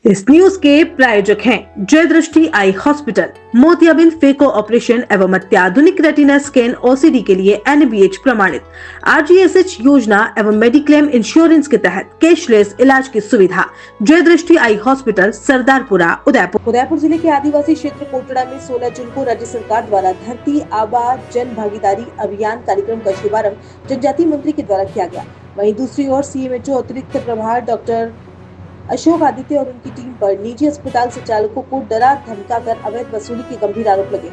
इस न्यूज के प्रायोजक हैं जय दृष्टि आई हॉस्पिटल, मोतियाबिंद फेको ऑपरेशन एवं अत्याधुनिक रेटिना स्कैन ओसीडी के लिए NABH प्रमाणित RGSH योजना एवं मेडिक्लेम इंश्योरेंस के तहत कैशलेस इलाज की सुविधा। जय दृष्टि आई हॉस्पिटल, सरदारपुरा, उदयपुर जिले के आदिवासी क्षेत्र कोटड़ा में 16 जून को राज्य सरकार द्वारा धरती आबा जन भागीदारी अभियान कार्यक्रम का शुभारंभ जनजातीय मंत्री के द्वारा किया गया। वहीं दूसरी ओर CMHO अतिरिक्त प्रभार डॉक्टर अशोक आदित्य और उनकी टीम पर निजी अस्पताल संचालकों को डरा धमकाकर अवैध वसूली के गंभीर आरोप लगे।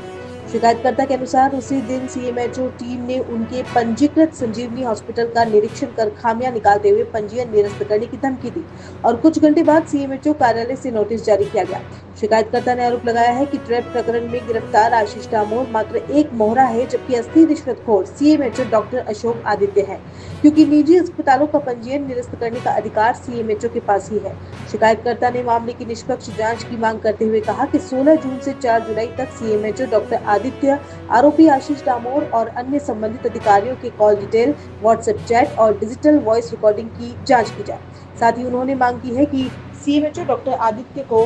शिकायतकर्ता के अनुसार उसी दिन CMHO टीम ने उनके पंजीकृत संजीवनी हॉस्पिटल का निरीक्षण कर खामियां निकालते हुए पंजीयन निरस्त करने की धमकी दी और कुछ घंटे बाद CMHO कार्यालय से नोटिस जारी किया गया। शिकायतकर्ता ने आरोप लगाया है कि ट्रैप प्रकरण में गिरफ्तार आशीष डामोर मात्र एक मोहरा है, जबकि असली रिश्वतखोर CMHO डॉक्टर अशोक आदित्य है, क्योंकि निजी अस्पतालों का पंजीयन निरस्त करने का अधिकार CMHO के पास ही है। शिकायतकर्ता ने मामले की निष्पक्ष जांच की मांग करते हुए कहा कि 16 जून से 4 जुलाई तक CMHO डॉक्टर आदित्य, आरोपी आशीष डामोर और अन्य संबंधित अधिकारियों के कॉल डिटेल, व्हाट्सएप चैट और डिजिटल वॉइस रिकॉर्डिंग की जांच की जाए। साथ ही उन्होंने मांग की है कि CMHO डॉक्टर आदित्य को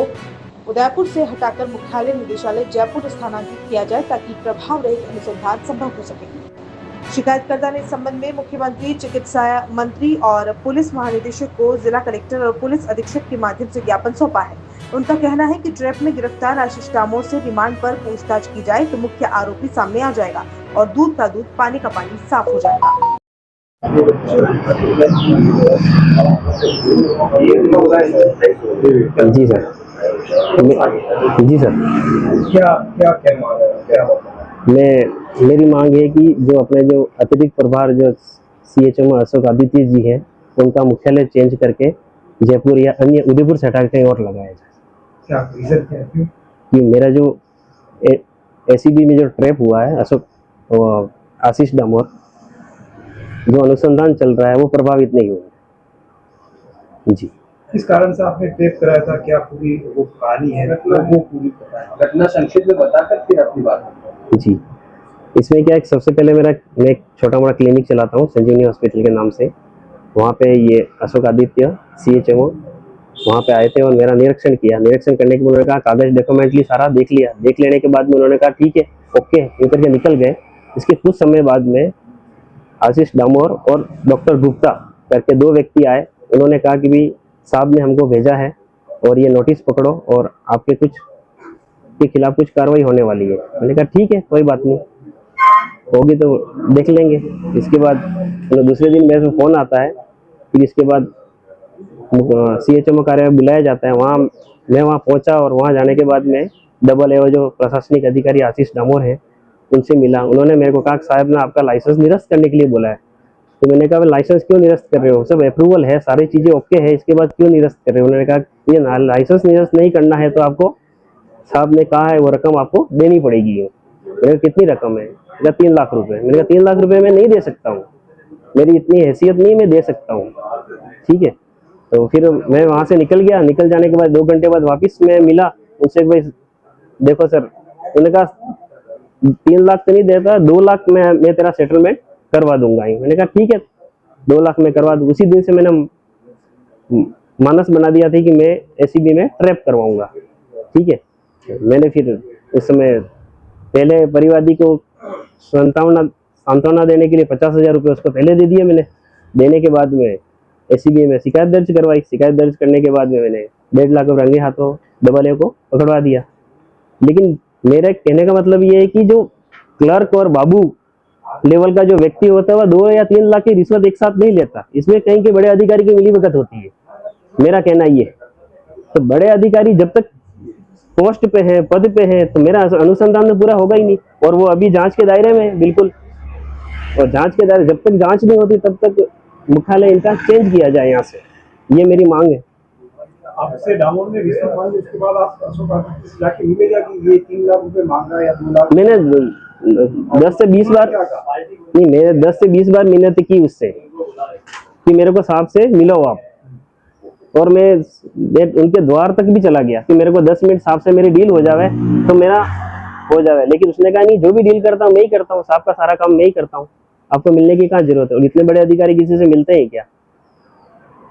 उदयपुर से हटाकर मुख्यालय निदेशालय जयपुर स्थानांतरित किया जाए ताकि प्रभाव रहित अनुसंधान संभव हो सके। शिकायतकर्ता ने इस संबंध में मुख्यमंत्री, चिकित्सा मंत्री और पुलिस महानिदेशक को जिला कलेक्टर और पुलिस अधीक्षक के माध्यम से ज्ञापन सौंपा है। उनका कहना है कि ट्रैप में गिरफ्तार आशीष डामोर से रिमांड पर पूछताछ की जाए तो मुख्य आरोपी सामने आ जाएगा और दूध का दूध, पानी का पानी साफ हो जाएगा। जी सर, जी सर, क्या क्या कहना है? मेरी मांग है कि जो अपने जो अतिरिक्त प्रभार जो CHO अशोक आदित्य जी हैं, उनका मुख्यालय चेंज करके जयपुर या अन्य उदयपुर से हटा के और लगाया जाए। क्या रीजन क्या है? कि मेरा जो ACB में जो ट्रैप हुआ है अशोक आशीष डामोर, जो अनुसंधान चल रहा है वो प्रभावित नहीं हुआ। जी, किस कारण से आपने ट्रेप कराया था? क्या पूरी वो कहानी है? वो पूरी घटना संक्षिप्त में बताकर फिर अपनी बात। जी, इसमें क्या है, सबसे पहले मैं एक छोटा मोटा क्लिनिक चलाता हूँ संजीवनी हॉस्पिटल के नाम से। वहाँ पे ये अशोक आदित्य CHO वहाँ पे आए थे और मेरा निरीक्षण किया। निरीक्षण करने के बाद उन्होंने कहा कागज डॉक्यूमेंटली सारा देख लिया। देख लेने के बाद में उन्होंने कहा ठीक है, ओके, यूँ करके निकल गए। इसके कुछ समय बाद में आशीष डामोर और डॉक्टर गुप्ता करके 2 व्यक्ति आए। उन्होंने कहा कि भी साहब ने हमको भेजा है और ये नोटिस पकड़ो और आपके कुछ के खिलाफ कुछ कार्रवाई होने वाली है। मैंने कहा ठीक है, कोई बात नहीं, होगी तो देख लेंगे। इसके बाद दूसरे दिन मेरे को फोन आता है। फिर इसके बाद CHO कार्यालय बुलाया जाता है। वहाँ मैं वहाँ पहुँचा और वहाँ जाने के बाद में AA जो प्रशासनिक अधिकारी आशीष डामोर है उनसे मिला। उन्होंने मेरे को कहा साहब ने आपका लाइसेंस निरस्त करने के लिए बोला है। तो मैंने कहा लाइसेंस क्यों निरस्त कर रहे हो? सब अप्रूवल है, सारी चीज़ें ओके है, इसके बाद क्यों निरस्त कर रहे हो? उन्होंने कहा ये लाइसेंस निरस्त नहीं करना है तो आपको साहब ने कहा है वो रकम आपको देनी पड़ेगी। मैंने कहा कितनी रकम है? मेरा 3 लाख रुपए। मैंने कहा 3 लाख रुपए मैं नहीं दे सकता हूँ, मेरी इतनी हैसियत नहीं, मैं दे सकता हूँ। ठीक है, तो फिर मैं वहाँ से निकल गया। निकल जाने के बाद 2 घंटे बाद वापस मैं मिला उनसे, भाई देखो सर, उन्होंने कहा 3 लाख तो नहीं देता, 2 लाख मैं तेरा सेटलमेंट करवा दूंगा ही। मैंने कहा ठीक है, 2 लाख मैं करवा दूँ। उसी दिन से मैंने मानस बना दिया था कि मैं ACB में ट्रैप करवाऊंगा। ठीक है, मैंने फिर उस समय पहले परिवादी को सांत्वना देने के लिए 50,000 रुपये उसको पहले दे दिए मैंने। देने के बाद में ACB में शिकायत दर्ज करवाई। शिकायत दर्ज करने के बाद में मैंने 1.5 लाख रंगे हाथों AA को पकड़वा दिया। लेकिन मेरा कहने का मतलब ये है कि जो क्लर्क और बाबू लेवल का जो व्यक्ति होता है वह 2 या 3 लाख की रिश्वत एक साथ नहीं लेता। इसमें कहीं के बड़े अधिकारी की मिलीभगत होती है, मेरा कहना ये है। तो बड़े अधिकारी जब तक पोस्ट पे है, पद पे है, तो मेरा अनुसंधान तो पूरा होगा ही नहीं। और वो अभी जांच के दायरे में बिल्कुल, और जांच के दायरे, जब तक जांच नहीं होती तब तक मुख्यालय इनका चेंज किया जाए यहाँ से, ये मेरी मांग है। आपसे डामोर ने रिश्वत मांगी, उसके बाद आप अशोक आदित्य से जाके मिलेगा कि ये 3 लाख रुपए मांग रहा है या 2 लाख? मैंने 10 से 20 बार नहीं, मैंने 10 से 20 बार मिन्नत की उससे कि मेरे को साहब से मिलो आप। और मैं उनके द्वार तक भी चला गया कि मेरे को 10 मिनट साहब से मेरी डील हो जावे तो मेरा हो जावे। लेकिन उसने कहा नहीं, जो भी डील करता हूँ मैं ही करता हूँ, साहब का सारा काम मैं ही करता हूँ, आपको मिलने की कहाँ जरूरत है? और इतने बड़े अधिकारी किसी से मिलते हैं क्या?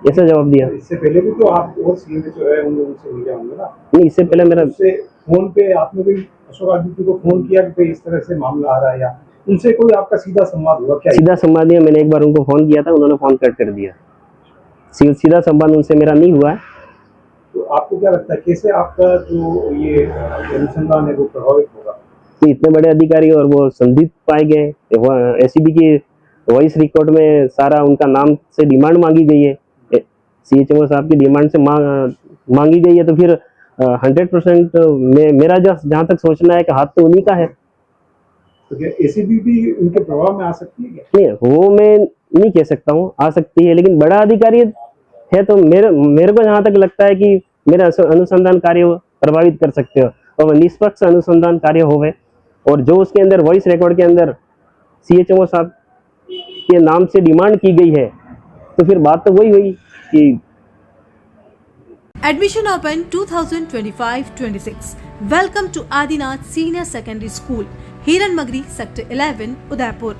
ऐसा जवाब दिया। इससे पहले भी तो आप और सीएम जो है उनसे मिले होंगे ना? नहीं, इससे पहले मेरा उससे फोन पे आपने कोई अशोक आदित्य को फोन किया कि भाई इस तरह से मामला आ रहा है, या उनसे कोई आपका सीधा संवाद हुआ क्या? सीधा संवाद दिया, मैंने एक बार उनको फोन किया था, उन्होंने फोन कट कर दिया। सीधा संवाद उनसे मेरा नहीं हुआ है। तो आपको क्या लगता है कैसे आपका जो ये अनुसंधान है वो प्रभावित होगा? कि इतने बड़े अधिकारी और वो संदिग्ध पाए गए, एसीबी की वॉइस रिकॉर्ड में सारा उनका नाम से डिमांड मांगी गई है, सीएचएमओ साहब की डिमांड से मांगी गई है, तो फिर 100% मेरा जहाँ तक सोचना है कि हाथ तो उन्हीं का है। तो क्या एसीबी भी उनके प्रभाव में आ सकती है क्या? नहीं, वो मैं नहीं कह सकता हूँ, आ सकती है, लेकिन बड़ा अधिकारी है तो मेरे को जहाँ तक लगता है कि मेरा अनुसंधान कार्य प्रभावित कर सकते हो, और निष्पक्ष अनुसंधान कार्य होवे, और जो उसके अंदर वॉइस रिकॉर्ड के अंदर सीएचएमओ साहब के नाम से डिमांड की गई है, तो फिर बात तो वही हुई कि Admission open 2025-26. Welcome to Adinath Senior Secondary School, Hiranmagri, Sector 11, Udaipur.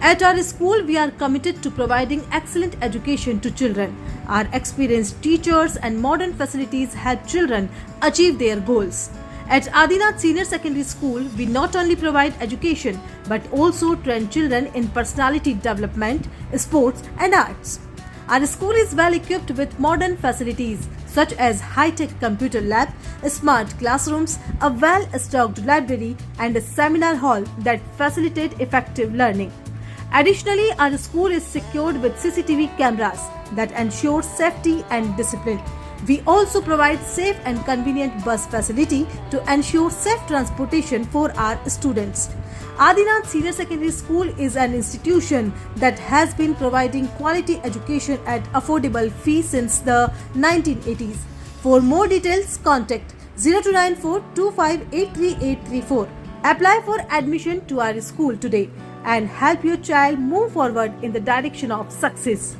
At our school, we are committed to providing excellent education to children. Our experienced teachers and modern facilities help children achieve their goals. At Adinath Senior Secondary School, we not only provide education but also train children in personality development, sports, and arts. Our school is well equipped with modern facilities such as high-tech computer lab, smart classrooms, a well-stocked library, and a seminar hall that facilitate effective learning. Additionally, our school is secured with CCTV cameras that ensure safety and discipline. We also provide safe and convenient bus facility to ensure safe transportation for our students. Adinath Senior Secondary School is an institution that has been providing quality education at affordable fees since the 1980s. For more details, contact 0294 2583834. Apply for admission to our school today and help your child move forward in the direction of success.